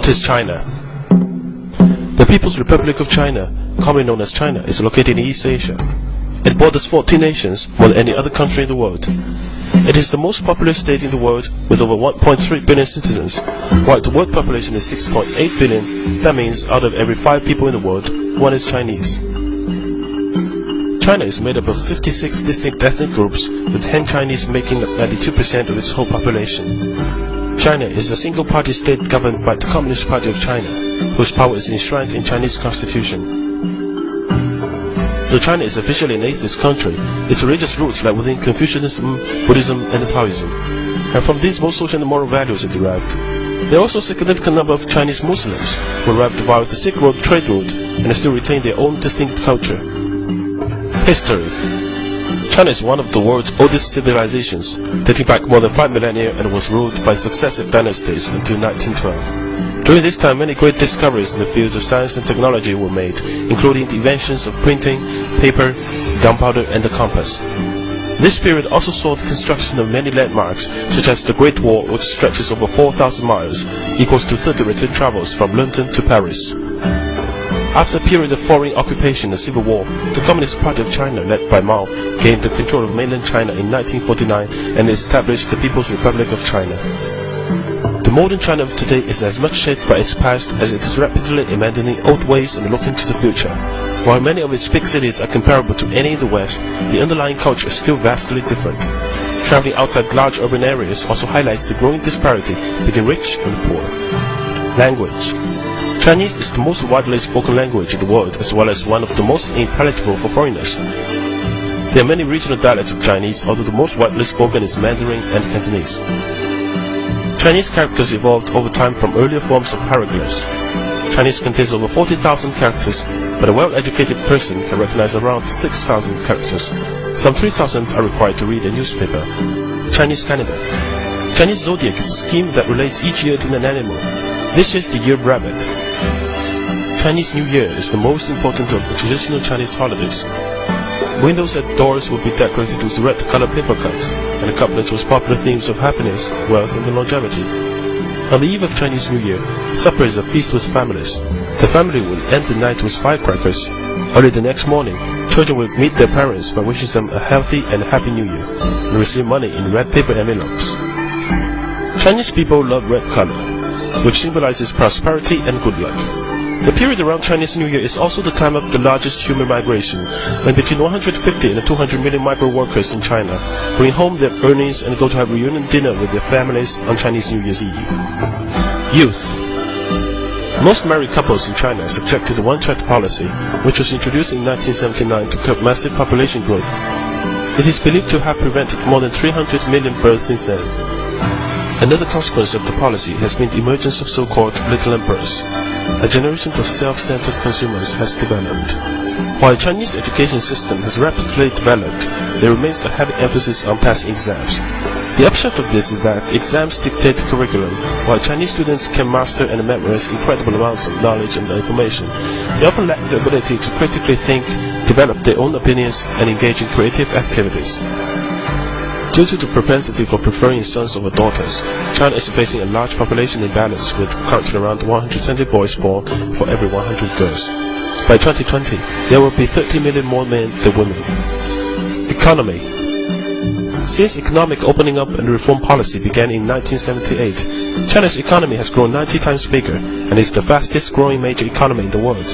What is China? The People's Republic of China, commonly known as China, is located in East Asia. It borders 14 nations, more than any other country in the world. It is the most populous state in the world, with over 1.3 billion citizens. While the world population is 6.8 billion, that means out of every 5 people in the world, 1 is Chinese. China is made up of 56 distinct ethnic groups, with Han Chinese making up 92% of its whole population. China is a single-party state governed by the Communist Party of China, whose power is enshrined in Chinese constitution. Though China is officially an atheist country, its religious roots lie within Confucianism, Buddhism, and Taoism, and from these most social and moral values are derived. There are also a significant number of Chinese Muslims who arrived via the Silk Road trade route and still retain their own distinct culture. History. China is one of the world's oldest civilizations, dating back more than 5 millennia and was ruled by successive dynasties until 1912. During this time, many great discoveries in the fields of science and technology were made, including the inventions of printing, paper, gunpowder, and the compass. This period also saw the construction of many landmarks, such as the Great Wall, which stretches over 4,000 miles, equals to 30 return travels from London to Paris. After a period of foreign occupation and civil war, the Communist Party of China, led by Mao, gained the control of mainland China in 1949 and established the People's Republic of China. The modern China of today is as much shaped by its past as it is rapidly abandoning old ways and looking to the future. While many of its big cities are comparable to any in the West, the underlying culture is still vastly different. Traveling outside large urban areas also highlights the growing disparity between rich and poor. Language. Chinese is the most widely spoken language in the world, as well as one of the most intelligible for foreigners. There are many regional dialects of Chinese, although the most widely spoken is Mandarin and Cantonese. Chinese characters evolved over time from earlier forms of hieroglyphs. Chinese contains over 40,000 characters, but a well-educated person can recognize around 6,000 characters. Some 3,000 are required to read a newspaper. Chinese calendar. Chinese zodiac is a scheme that relates each year to an animal. This is the year rabbit. Chinese New Year is the most important of the traditional Chinese holidays. Windows and doors will be decorated with red-colored paper cuts, and the couplets with popular themes of happiness, wealth, and longevity. On the eve of Chinese New Year, supper is a feast with families. The family will end the night with firecrackers. Early the next morning, children will meet their parents by wishing them a healthy and happy New Year, and receive money in red paper envelopes. Chinese people love red color, which symbolizes prosperity and good luck. The period around Chinese New Year is also the time of the largest human migration, when between 150 and 200 million migrant workers in China bring home their earnings and go to have a reunion dinner with their families on Chinese New Year's Eve. Youth. Most married couples in China are subject to the one-child policy, which was introduced in 1979 to curb massive population growth. It is believed to have prevented more than 300 million births since then. Another consequence of the policy has been the emergence of so-called little emperors. A generation of self-centered consumers has developed. While the Chinese education system has rapidly developed, there remains a heavy emphasis on passing exams. The upshot of this is that exams dictate the curriculum. While Chinese students can master and memorize incredible amounts of knowledge and information, they often lack the ability to critically think, develop their own opinions, and engage in creative activities. Due to the propensity for preferring sons over daughters, China is facing a large population imbalance, with currently around 120 boys born for every 100 girls. By 2020, there will be 30 million more men than women. Economy. Since economic opening up and reform policy began in 1978, China's economy has grown 90 times bigger and is the fastest growing major economy in the world.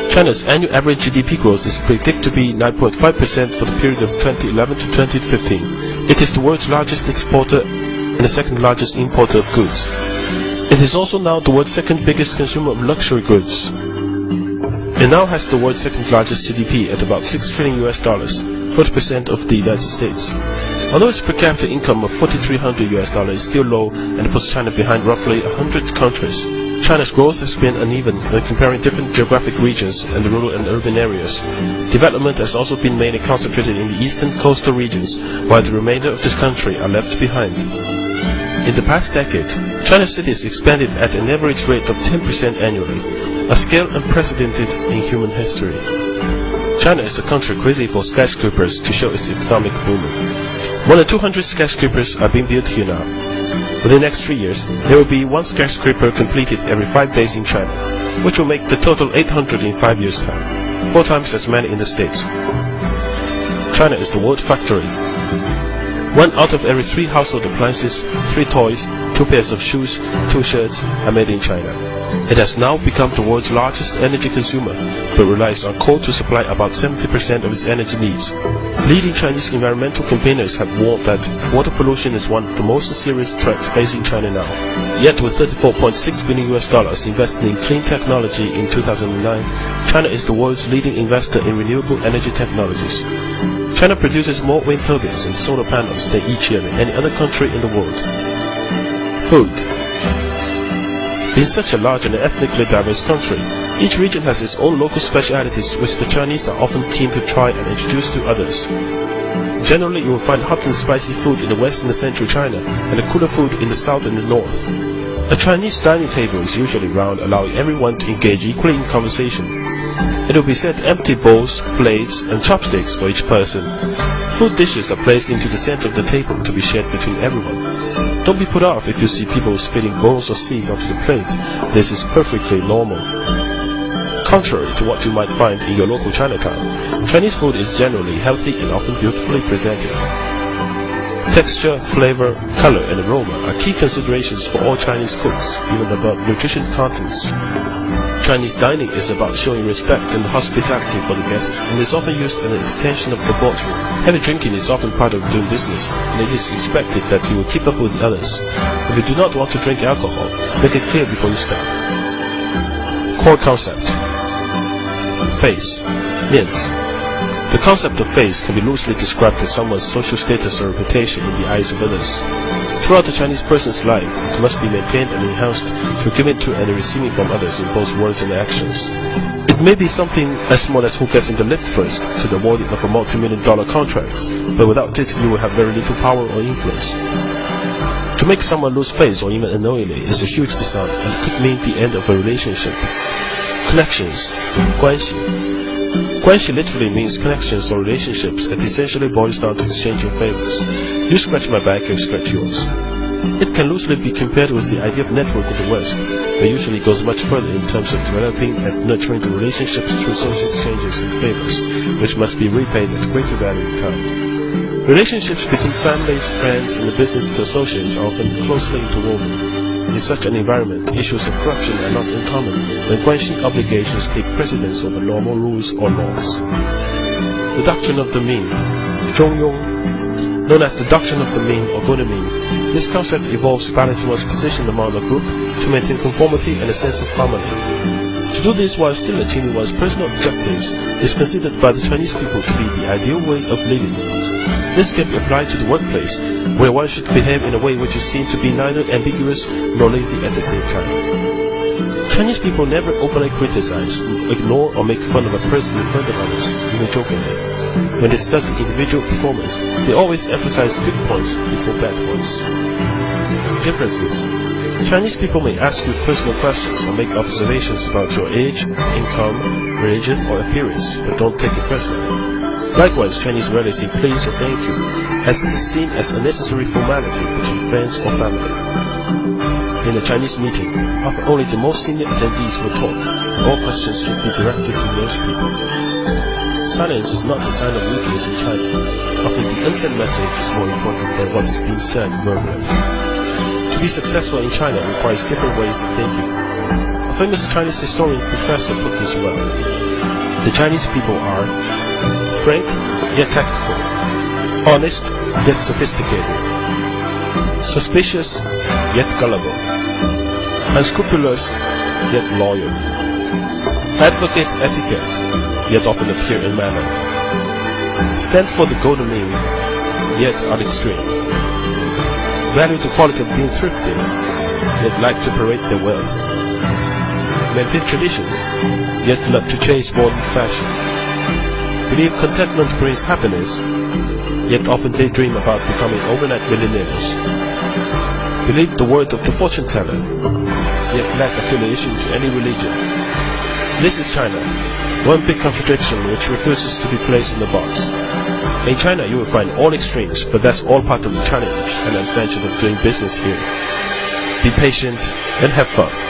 China's annual average GDP growth is predicted to be 9.5% for the period of 2011 to 2015. It is the world's largest exporter and the second largest importer of goods. It is also now the world's second biggest consumer of luxury goods. It now has the world's second largest GDP at about $6 trillion, 40% of the United States. Although its per capita income of $4,300 is still low and puts China behind roughly 100 countries, China's growth has been uneven when comparing different geographic regions and the rural and urban areas. Development has also been mainly concentrated in the eastern coastal regions, while the remainder of the country are left behind. In the past decade, China's cities expanded at an average rate of 10% annually, a scale unprecedented in human history. China is a country crazy for skyscrapers to show its economic booming. More than 200 skyscrapers are being built here now. Within the next 3 years, there will be 1 skyscraper completed every 5 days in China, which will make the total 800 in 5 years' time, 4 times as many in the States. China is the world factory. 1 out of every 3 household appliances, 3 toys, 2 pairs of shoes, 2 shirts are made in China. It has now become the world's largest energy consumer, but relies on coal to supply about 70% of its energy needs. Leading Chinese environmental campaigners have warned that water pollution is one of the most serious threats facing China now. Yet with $34.6 billion invested in clean technology in 2009, China is the world's leading investor in renewable energy technologies. China produces more wind turbines and solar panels than each year than any other country in the world. Food. Being such a large and ethnically diverse country, each region has its own local specialities which the Chinese are often keen to try and introduce to others. Generally, you will find hot and spicy food in the west and the central China, and a cooler food in the south and the north. A Chinese dining table is usually round, allowing everyone to engage equally in conversation. It will be set empty bowls, plates, and chopsticks for each person. Food dishes are placed into the center of the table to be shared between everyone. Don't be put off if you see people spilling bowls or seeds onto the plate. This is perfectly normal. Contrary to what you might find in your local Chinatown, Chinese food is generally healthy and often beautifully presented. Texture, flavor, color, and aroma are key considerations for all Chinese cooks, even above nutrition contents. Chinese dining is about showing respect and hospitality for the guests, and is often used as an extension of the boardroom. Heavy drinking is often part of doing business, and it is expected that you will keep up with the others. If you do not want to drink alcohol, make it clear before you start. Core concept. Face. 面子. The concept of face can be loosely described as someone's social status or reputation in the eyes of others. Throughout the Chinese person's life, it must be maintained and enhanced through giving to and receiving from others in both words and actions. It may be something as small as who gets in the lift first, to the awarding of a multi-million-dollar contract, but without it you will have very little power or influence. To make someone lose face or even unknowingly is a huge dishonor and could mean the end of a relationship. Connections. 关系. 关系 literally means connections or relationships and essentially boils down to exchanging favors. You scratch my back, I scratch yours. It can loosely be compared with the idea of network in the West, but usually goes much further in terms of developing and nurturing the relationships through social exchanges and favors, which must be repaid at greater value in time. Relationships between families, friends, and the business associates are often closely interwoven. In such an environment, issues of corruption are not uncommon when guanxi obligations take precedence over normal rules or laws. The doctrine of the mean, 中庸, known as the doctrine of the mean or good mean. This concept involves balancing one's position among a group to maintain conformity and a sense of harmony. To do this while still achieving one's personal objectives is considered by the Chinese people to be the ideal way of living. This can be applied to the workplace, where one should behave in a way which is seen to be neither ambiguous nor lazy at the same time. Chinese people never openly criticize, ignore, or make fun of a person in front of others, even jokingly. When discussing individual performance, they always emphasize good points before bad points. Differences. Chinese people may ask you personal questions or make observations about your age, income, religion, or appearance, but don't take it personally. Likewise, Chinese rarely say please or thank you, as this is seen as a necessary formality between friends or family. In a Chinese meeting, often only the most senior attendees will talk, and all questions should be directed to those people. Silence is not a sign of weakness in China. Often the unsent message is more important than what is being said verbally. To be successful in China requires different ways of thinking. A famous Chinese historian professor put this well. The Chinese people are frank yet tactful, honest yet sophisticated, suspicious yet gullible, unscrupulous yet loyal, advocate etiquette yet often appear unmannered, stand for the golden mean yet are extreme, value the quality of being thrifty yet like to parade their wealth, maintain traditions yet love to chase modern fashion, believe contentment brings happiness, yet often daydream about becoming overnight millionaires. Believe the word of the fortune teller, yet lack affiliation to any religion. This is China, one big contradiction which refuses to be placed in a box. In China, you will find all extremes, but that's all part of the challenge and adventure of doing business here. Be patient and have fun.